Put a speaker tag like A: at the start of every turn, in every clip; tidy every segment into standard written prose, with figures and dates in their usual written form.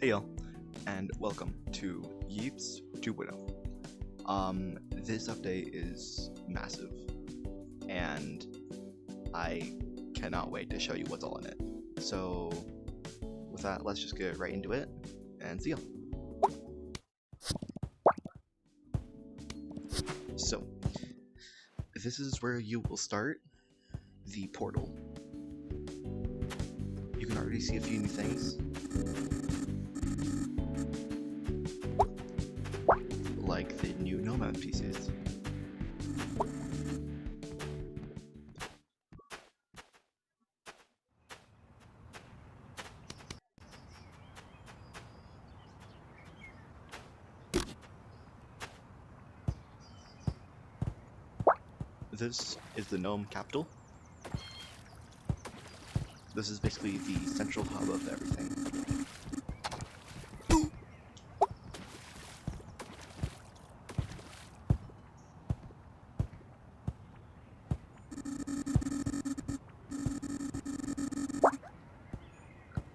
A: Hey y'all, and welcome to Yeeps 2.0. This update is massive, and I cannot wait to show you what's all in it. So, with that, let's just get right into it, and see ya. So, this is where you will start the portal. You can already see a few new things. Like the new Nomad pieces. This is the Gnome capital. This is basically the central hub of everything.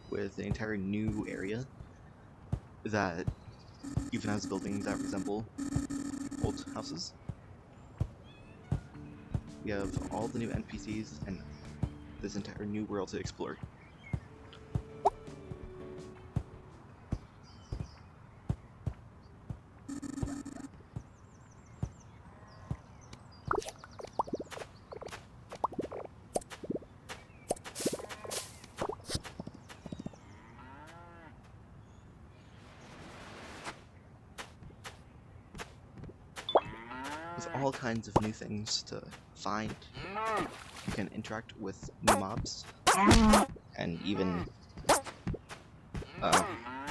A: With an entire new area that even has buildings that resemble old houses. We have all the new NPCs and this entire new world to explore. With all kinds of new things to find, you can interact with new mobs, and even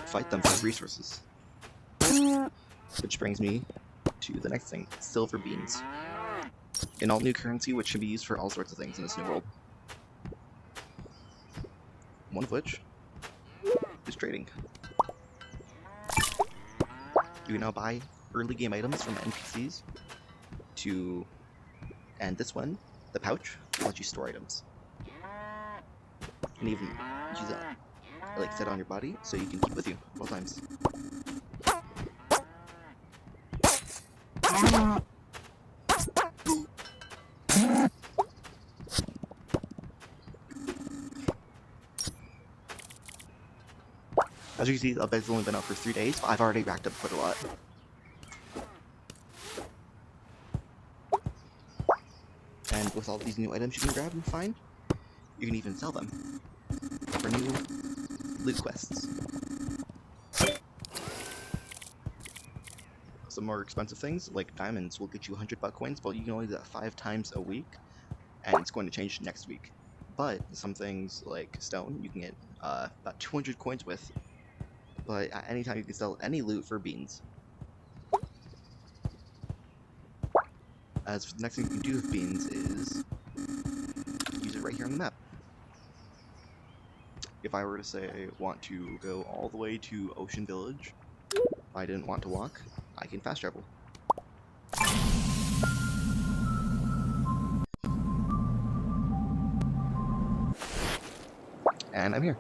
A: fight them for resources. Which brings me to the next thing, silver beans. An all new currency which can be used for all sorts of things in this new world. One of which is trading. You can now buy early game items from NPCs and this one, the pouch, lets you store items. And even use it, like, set on your body so you can keep with you at all times. As you can see, the update's only been out for 3 days, but I've already racked up quite a lot. And with all these new items you can grab and find, you can even sell them for new loot quests. Some more expensive things, like diamonds, will get you 100 buck coins, but you can only do that 5 times a week, and it's going to change next week. But some things, like stone, you can get about 200 coins with, but at any time you can sell any loot for beans. As for the next thing you can do with beans is use it right here on the map. If I were to say I want to go all the way to Ocean Village, if I didn't want to walk, I can fast travel. And I'm here.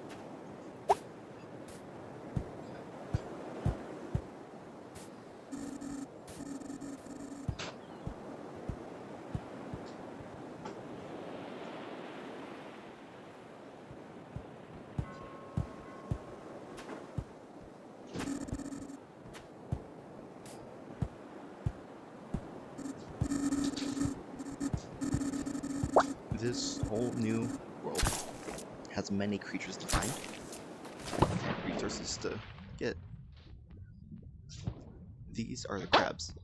A: This whole new world has many creatures to find and resources to get. These are the crabs.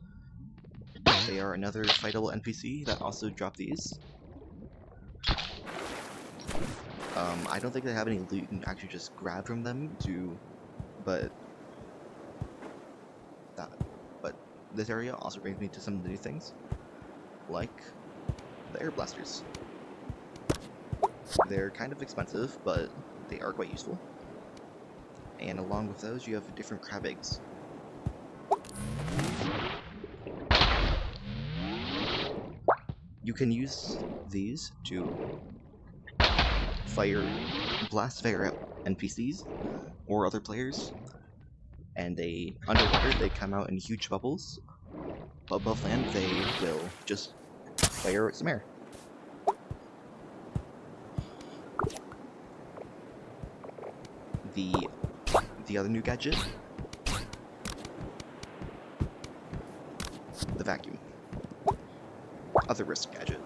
A: They are another fightable NPC that also drop these. I don't think they have any loot you can actually just grab from them but this area also brings me to some of the new things, like the air blasters. They're kind of expensive, but they are quite useful. And along with those, you have different crab eggs. You can use these to blast fire out NPCs or other players and underwater they come out in huge bubbles, but above land they will just fire some air. The other new gadget, the vacuum. Other risk gadget.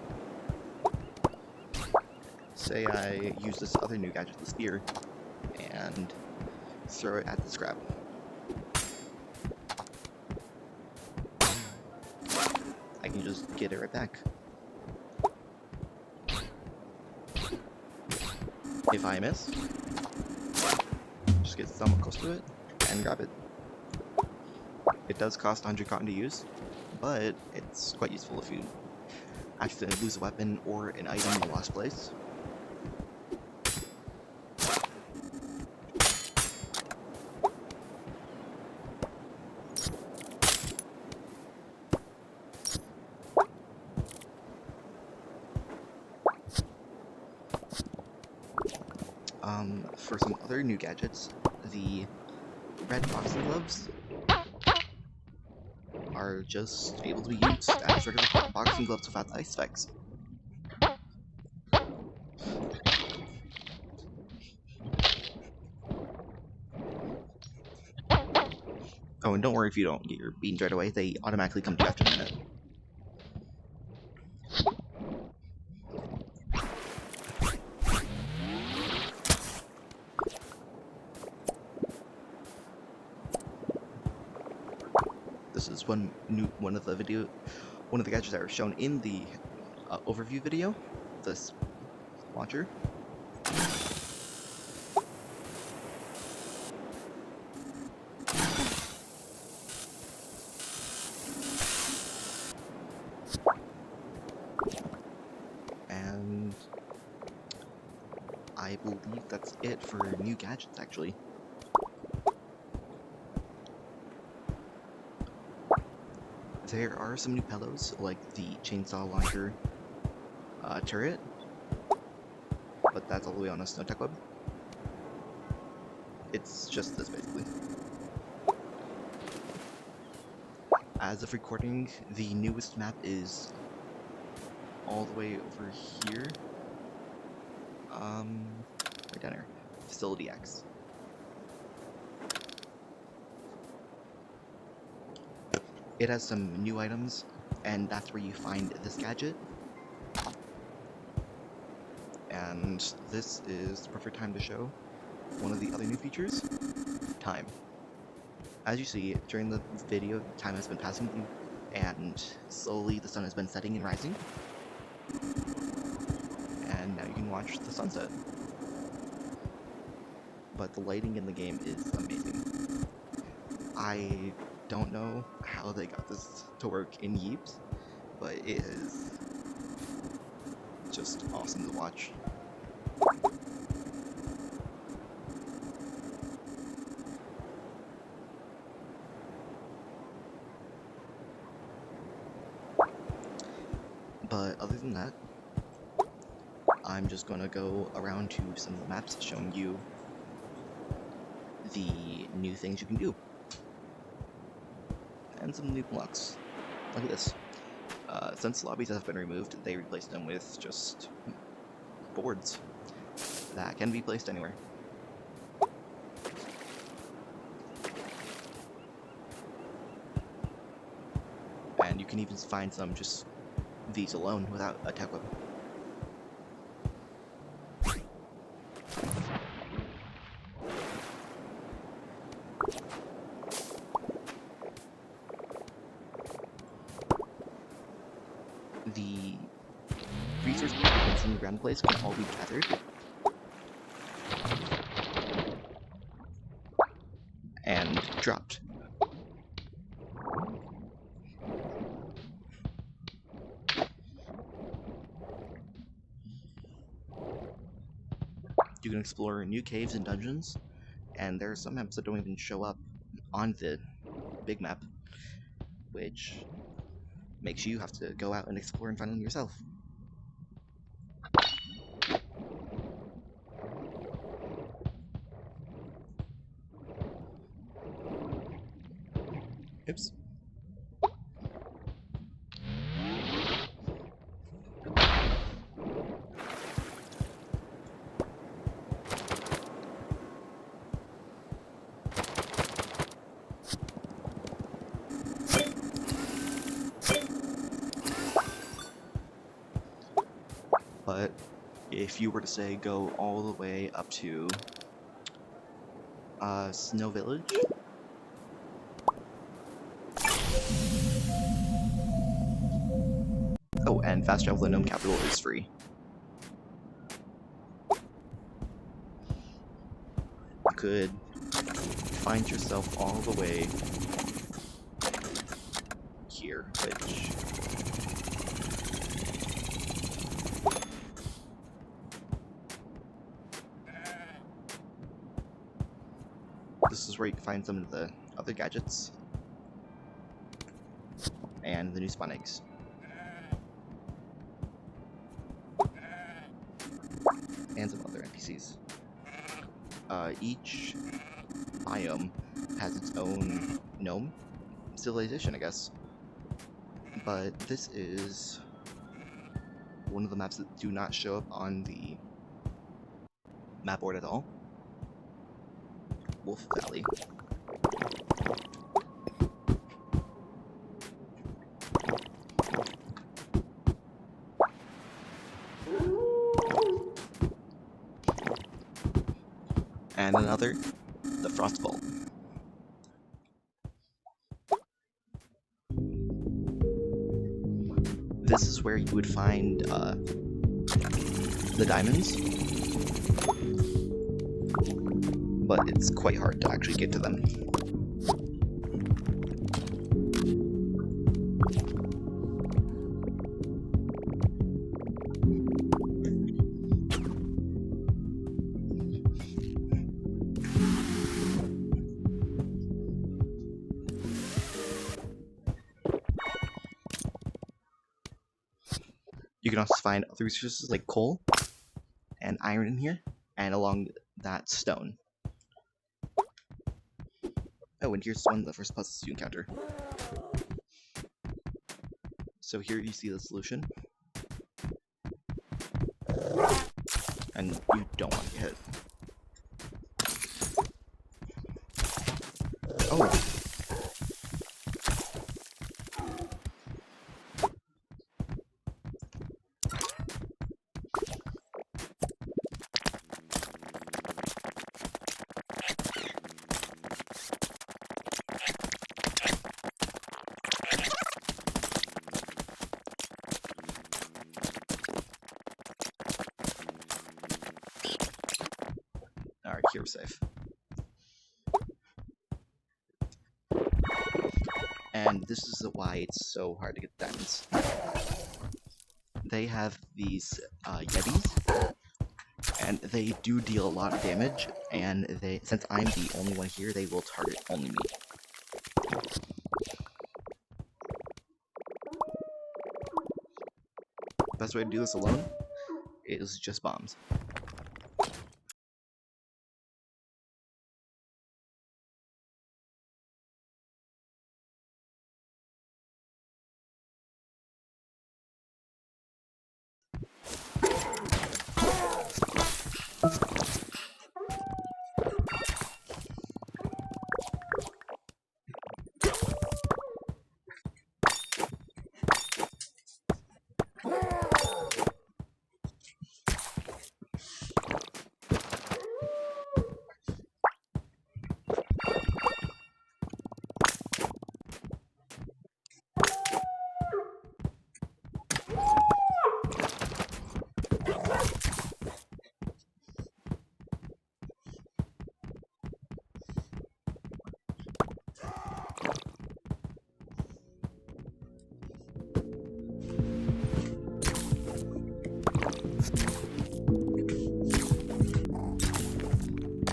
A: Say I use this other new gadget, the spear, and throw it at the scrap. I can just get it right back. If I miss, just get somewhat close to it and grab it. It does cost 100 cotton to use, but it's quite useful if you accidentally lose a weapon or an item in the lost place. For some other new gadgets, the red boxing gloves are just able to be used as regular boxing gloves without the ice effects. Oh, and don't worry if you don't get your beans right away, they automatically come to you after a minute. This is one of the gadgets that were shown in the overview video. This launcher. And I believe that's it for new gadgets, actually. There are some new pillows, like the chainsaw launcher turret, but that's all the way on a snow tech web. It's just this, basically. As of recording, the newest map is all the way over here. Right down here. Facility X. It has some new items, and that's where you find this gadget. And this is the perfect time to show one of the other new features, time. As you see, during the video, time has been passing you, and slowly the sun has been setting and rising. And now you can watch the sunset. But the lighting in the game is amazing. I don't know how they got this to work in Yeeps, but it is just awesome to watch. But other than that, I'm just gonna go around to some of the maps showing you the new things you can do. And some new blocks. Look at this. Since lobbies have been removed, they replaced them with just boards that can be placed anywhere. And you can even find some just these alone without a tech weapon. The resource points in the ground place can all be gathered and dropped. You can explore new caves and dungeons, and there are some maps that don't even show up on the big map, which makes you have to go out and explore and find them yourself. Oops. But if you were to say go all the way up to Snow Village, oh, and fast travel to Gnome Capital is free. You could find yourself all the way here, which this is where you can find some of the other gadgets and the new spawn eggs. And some other NPCs. Each biome has its own gnome civilization, I guess. But this is one of the maps that do not show up on the map board at all. Wolf Valley. And another, the Frost Vault. This is where you would find the diamonds, but it's quite hard to actually get to them. You can also find other resources like coal and iron in here, and along that stone. Oh, and here's one of the first puzzles you encounter. So here you see the solution. And you don't want to get hit. Oh! Alright, here we're safe. And this is why it's so hard to get diamonds. They have these Yetis, and they do deal a lot of damage, and since I'm the only one here, they will target only me. Best way to do this alone is just bombs.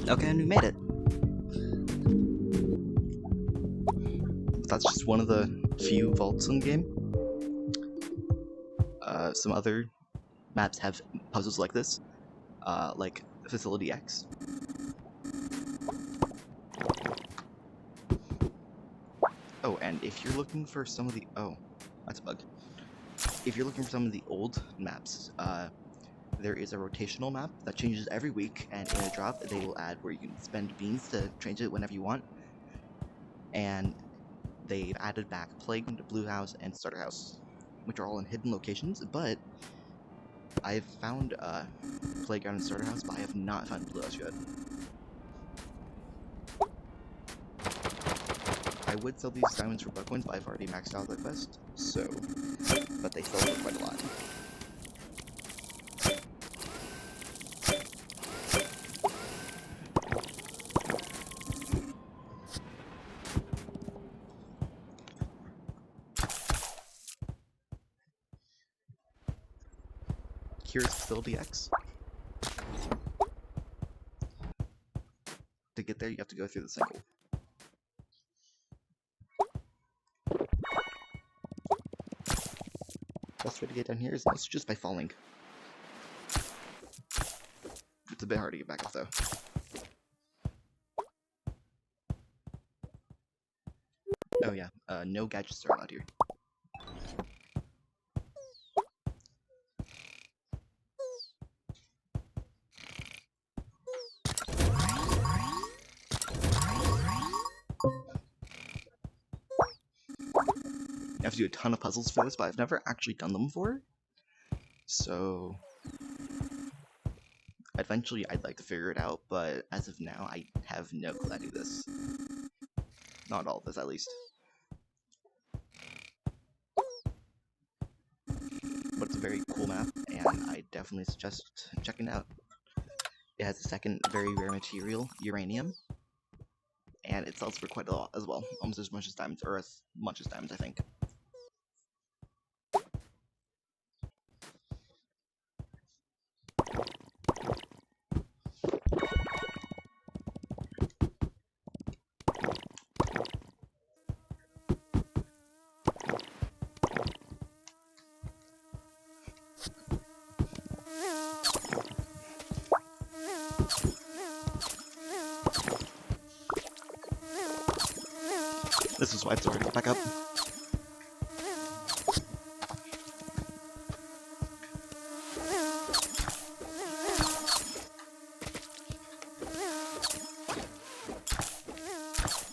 A: Okay, and we made it. That's just one of the few vaults in the game. Some other maps have puzzles like this, like Facility X. Oh, Oh, and if you're looking for some of the... Oh, that's a bug. If you're looking for some of the old maps, there is a rotational map that changes every week, and in a drop, they will add where you can spend beans to change it whenever you want. And they've added back Playground, Blue House, and Starter House, which are all in hidden locations, but I've found Playground and Starter House, but I have not found Blue House yet. I would sell these diamonds for buck coins, but I've already maxed out the quest, so... But they sell for quite a lot. Here's Facility X. To get there, you have to go through the single. Best way to get down here is just by falling. It's a bit hard to get back up, though. Oh yeah, no gadgets are allowed here. You have to do a ton of puzzles for this, but I've never actually done them before. So... Eventually, I'd like to figure it out, but as of now, I have no clue how to do this. Not all of this, at least. But it's a very cool map, and I definitely suggest checking it out. It has a second very rare material, uranium, and it sells for quite a lot as well, almost as much as diamonds, or as much as diamonds, I think. This is why it's hard to get back up.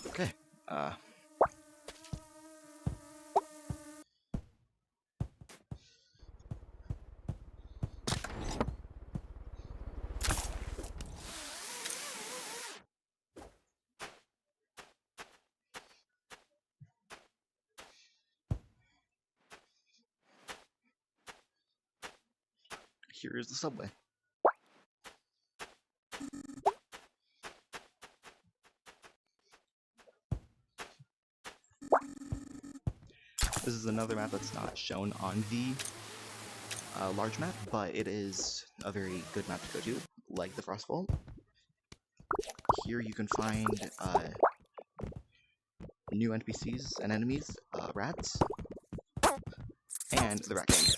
A: Okay, here is the subway. This is another map that's not shown on the large map, but it is a very good map to go to, like the Frost Vault. Here you can find new NPCs and enemies, rats, and the Rat King.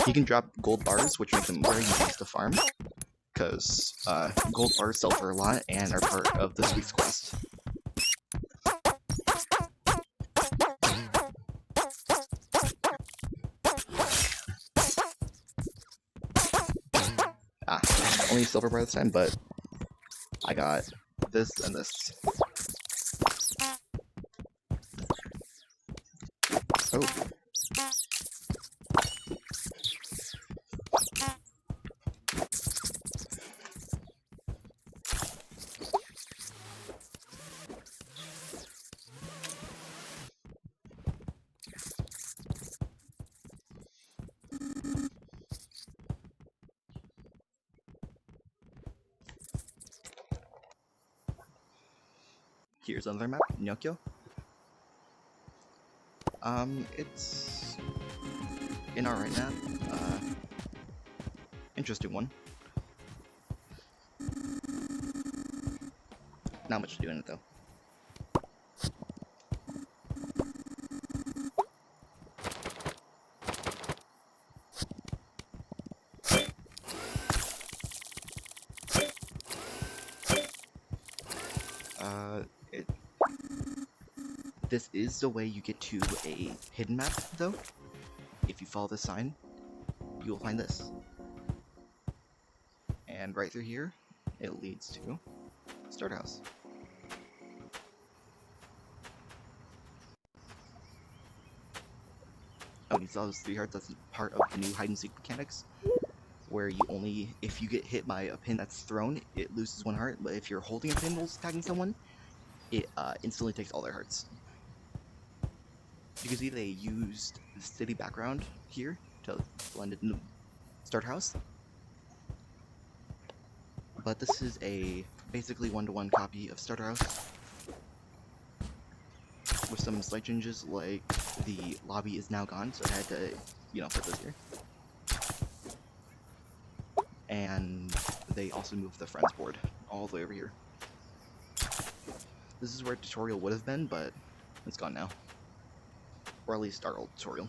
A: You can drop gold bars, which make them very easy to farm, because gold bars sell for a lot and are part of this week's quest. Only silver bar this time, but I got this and this. Oh. Here's another map, Nyokyo. It's an alright map. Interesting one. Not much to do in it though. This is the way you get to a hidden map, though. If you follow this sign, you will find this. And right through here, it leads to Start House. Oh, and you saw those 3 hearts, that's part of the new hide and seek mechanics, where you only, if you get hit by a pin that's thrown, it loses 1 heart, but if you're holding a pin while attacking someone, it instantly takes all their hearts. You can see they used the city background here to blend it into Start House. But this is a basically 1-to-1 copy of Starter House, with some slight changes, like the lobby is now gone, so I had to, put this here. And they also moved the friends board all the way over here. This is where tutorial would have been, but it's gone now. Or at least our old tutorial.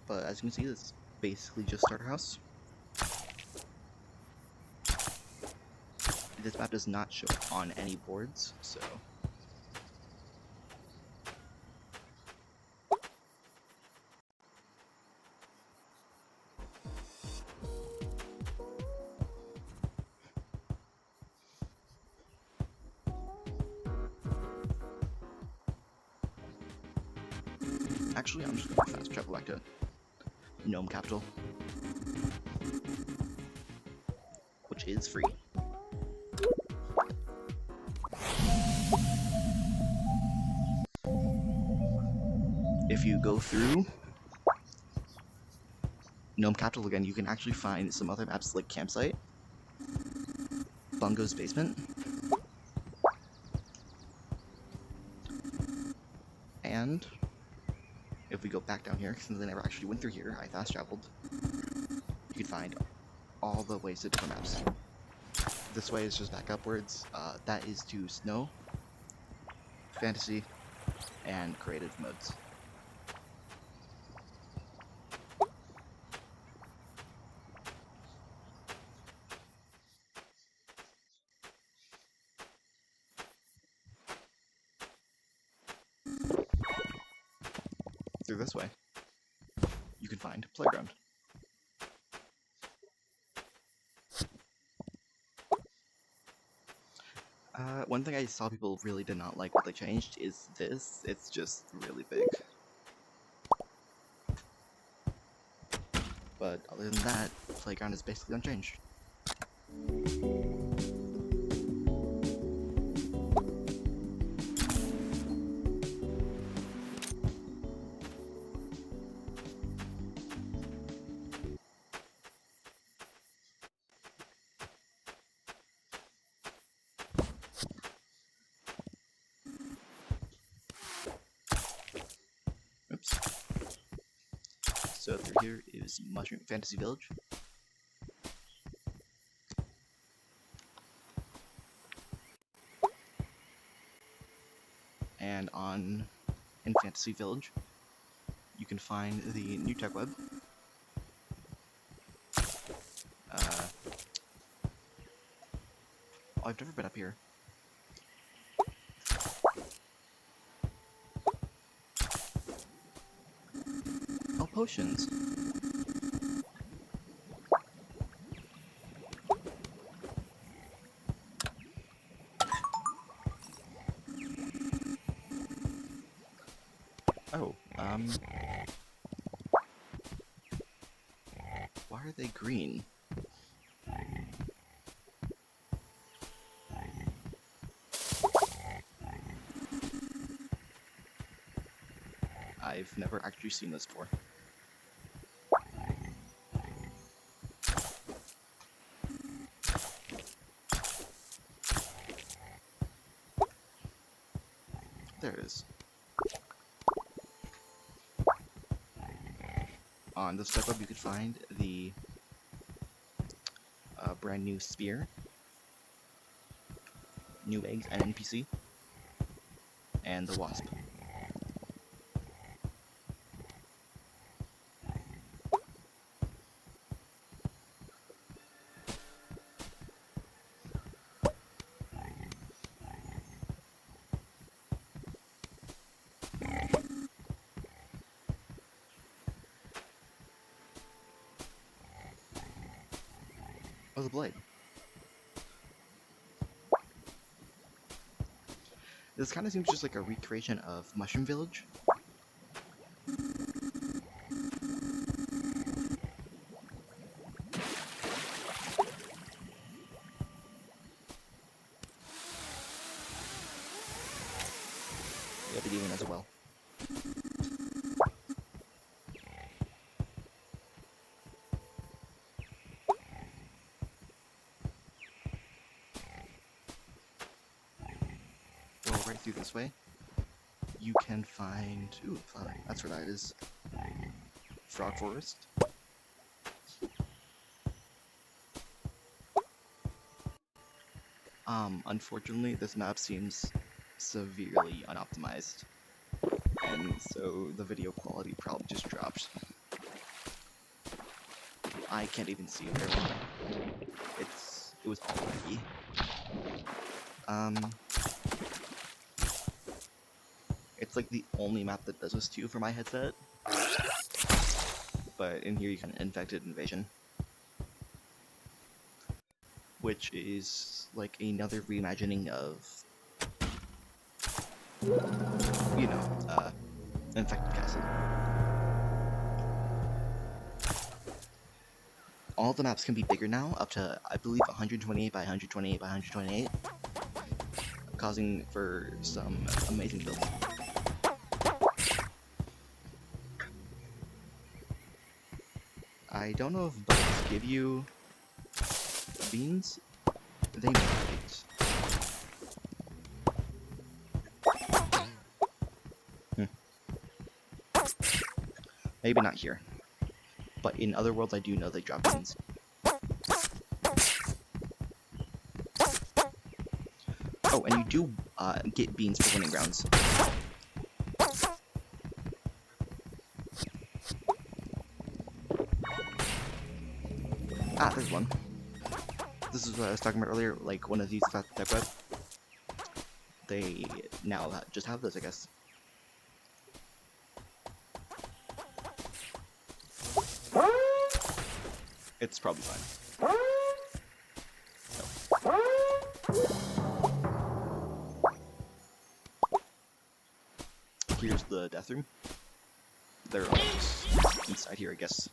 A: But as you can see, this is basically just Starter House. This map does not show up on any boards, so... Actually, I'm just going to fast travel back to Gnome Capital, which is free. If you go through Gnome Capital again, you can actually find some other maps like Campsite, Bungo's Basement, and if we go back down here, since I never actually went through here, I fast traveled, you can find all the ways to different maps. This way is just back upwards. That is to Snow, Fantasy, and Creative modes. Through this way, you can find Playground. One thing I saw people really did not like what they changed is this. It's just really big. But other than that, Playground is basically unchanged. Oops. So through here is Mushroom Fantasy Village. And in Fantasy Village, you can find the new tech web. Oh, I've never been up here. Oh, potions. Oh, why are they green? I've never actually seen this before. There it is. On this tech web, you could find the brand new spear, new eggs, and NPC. and the wasp. Oh, the blade. This kind of seems just like a recreation of Mushroom Village. We have the demon as well. Go right through this way. You can find... Ooh, flower. That's where that is. Frog Forest. Unfortunately, this map seems severely unoptimized, and so the video quality probably just dropped. I can't even see very well. It was all laggy. It's like the only map that does this too for my headset. But in here you can infected invasion, which is like another reimagining of, you know, infected castle. All the maps can be bigger now, up to I believe 128 by 128 by 128, causing for some amazing builds. I don't know if bugs give you beans. They might. Maybe not here. But in other worlds I do know they drop beans. Oh, and you do get beans for winning rounds. Ah, there's one. This is what I was talking about earlier, like one of these type web. They now just have this, I guess. It's probably fine. No. Here's the death room. They're all just inside here, I guess.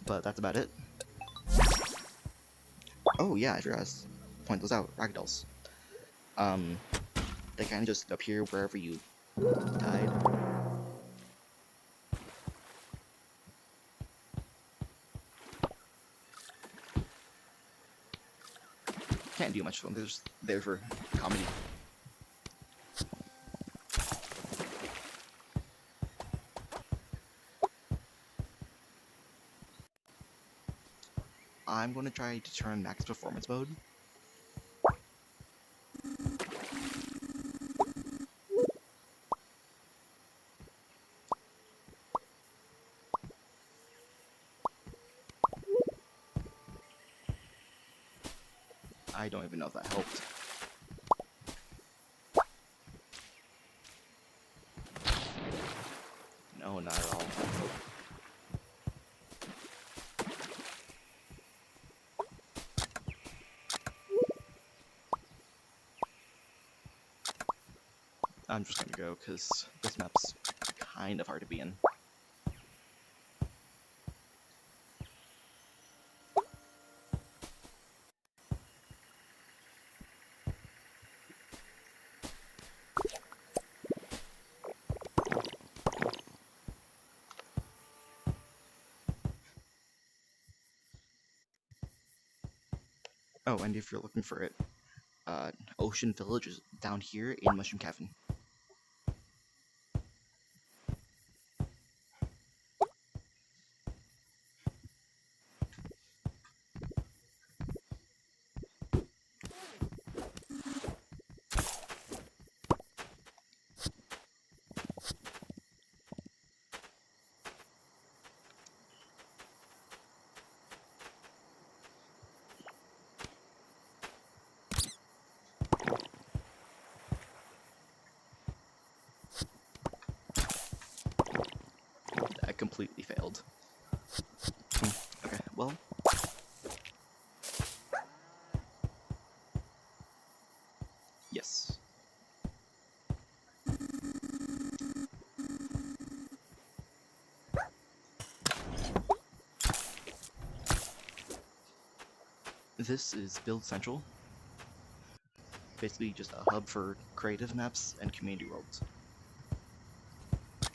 A: But that's about it. Oh yeah, I forgot to point those out. Ragdolls. They kind of just appear wherever you died. Can't do much for them. They're just there for comedy. I'm going to try to turn max performance mode. I don't even know if that helped. No, not at all. I'm just gonna go, because this map's kind of hard to be in. Oh, and if you're looking for it, Ocean Village is down here in Mushroom Cavern. completely failed. Okay, well. Yes. This is Build Central. Basically just a hub for creative maps and community worlds.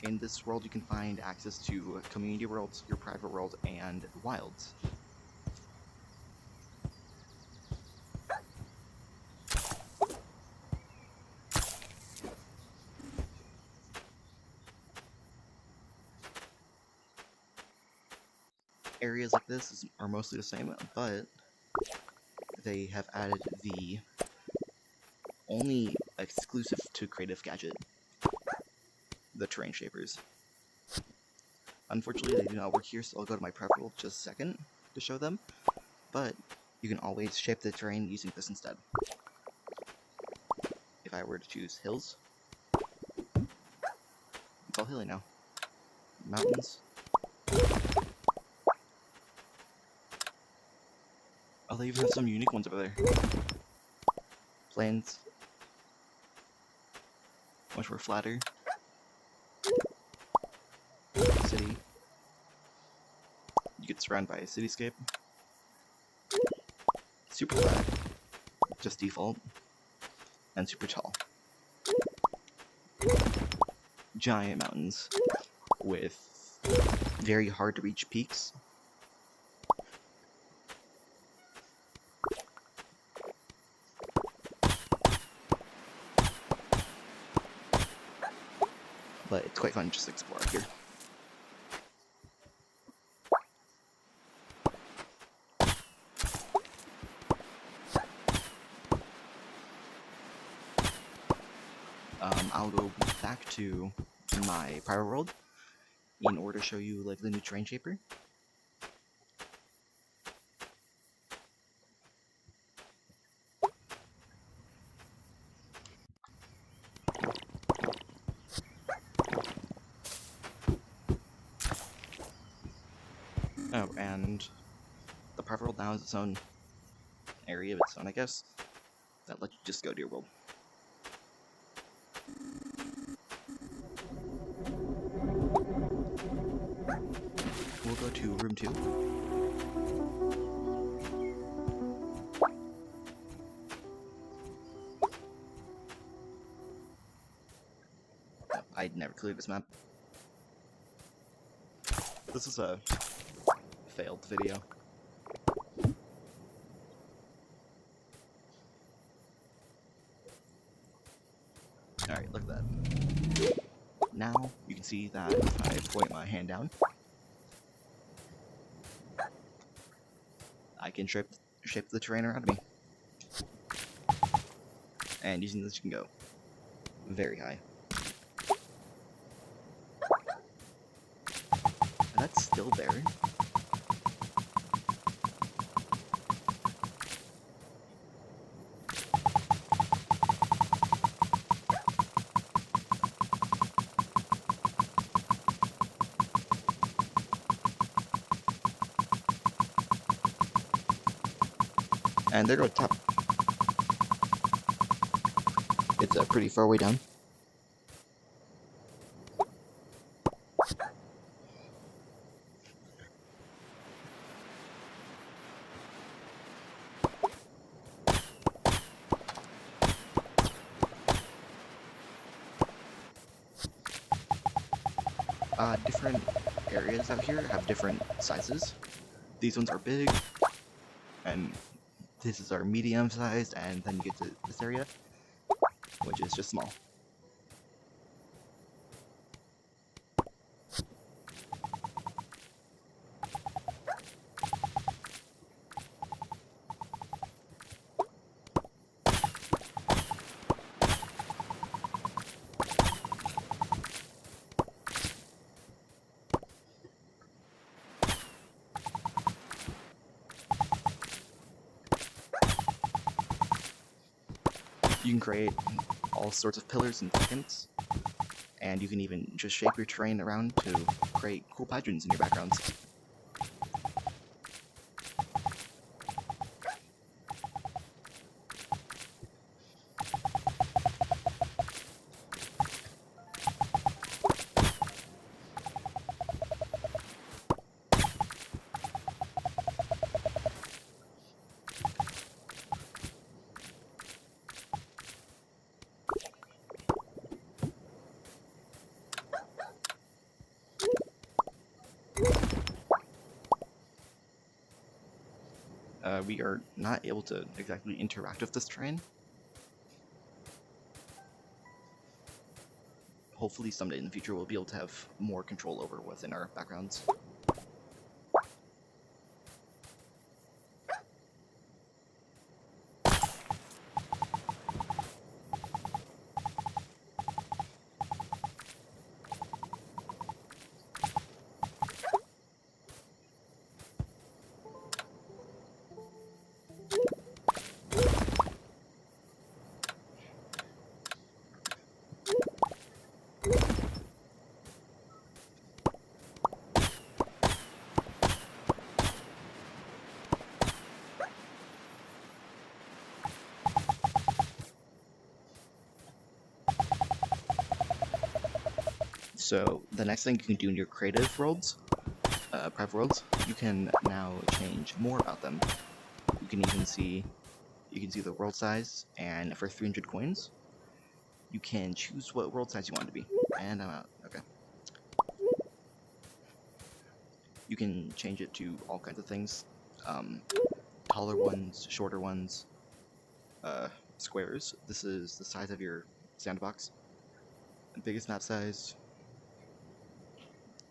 A: In this world you can find access to community worlds, your private world, and wilds. Areas like this are mostly the same, but they have added the only exclusive to Creative Gadget, the terrain shapers. Unfortunately, they do not work here, so I'll go to my prep world just a second to show them, but you can always shape the terrain using this instead. If I were to choose hills, it's all hilly now. Mountains. Oh, they even have some unique ones over there. Plains. Much more flatter. City. You get surrounded by a cityscape. Super flat, just default. And super tall. Giant mountains with very hard to reach peaks. But it's quite fun just to explore here. I'll go back to my private world in order to show you like the new terrain shaper. Oh, and the private world now has its own area of its own, I guess, that lets you just go to your world. We'll go to room 2. Oh, I'd never cleared this map. This is a failed video. Alright, look at that. Now, you can see that if I point my hand down, I can shape the terrain around me. And using this, you can go very high. And that's still there. And there go top. It's pretty far way down. Different areas out here have different sizes. These ones are big, and this is our medium sized, and then you get to this area, which is just small. You can create all sorts of pillars in seconds, and you can even just shape your terrain around to create cool patterns in your backgrounds. We are not able to exactly interact with this terrain. Hopefully someday in the future we'll be able to have more control over what's in our backgrounds. So the next thing you can do in your creative worlds, private worlds, you can now change more about them. You can even see, the world size, and for 300 coins, you can choose what world size you want it to be. And I'm out. Okay. You can change it to all kinds of things. Taller ones, shorter ones, squares. This is the size of your sandbox. Biggest map size.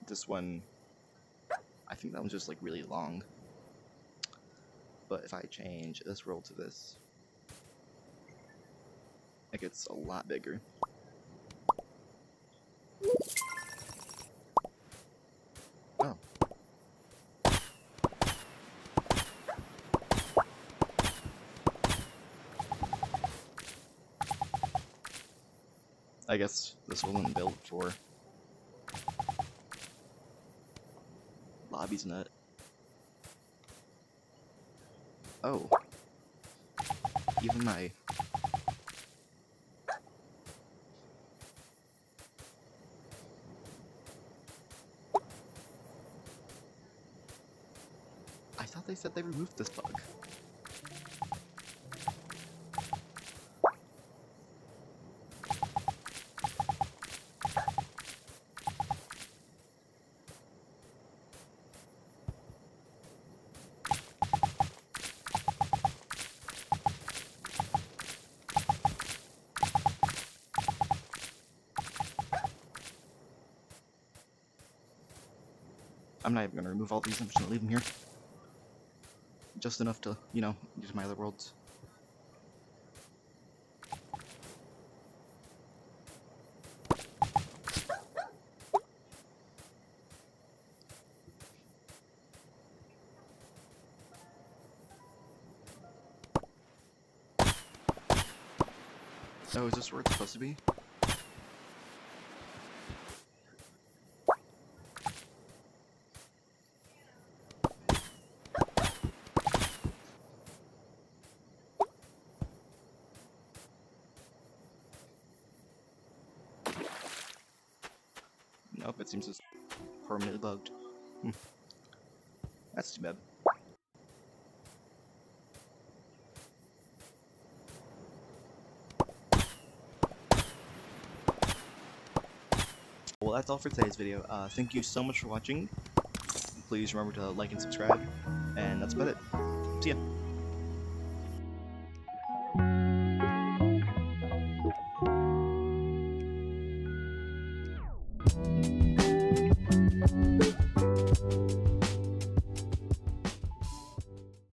A: This one, I think that one's just like really long. But if I change this world to this, it gets a lot bigger. Oh. I guess this wasn't built for lobbies in it. Oh. Even my... I thought they said they removed this bug. I'm not even gonna remove all these, I'm just gonna leave them here. Just enough to, use my other worlds. Oh, is this where it's supposed to be? Nope, it seems just permanently bugged. That's too bad. Well, that's all for today's video. Thank you so much for watching. Please remember to like and subscribe. And that's about it. See ya.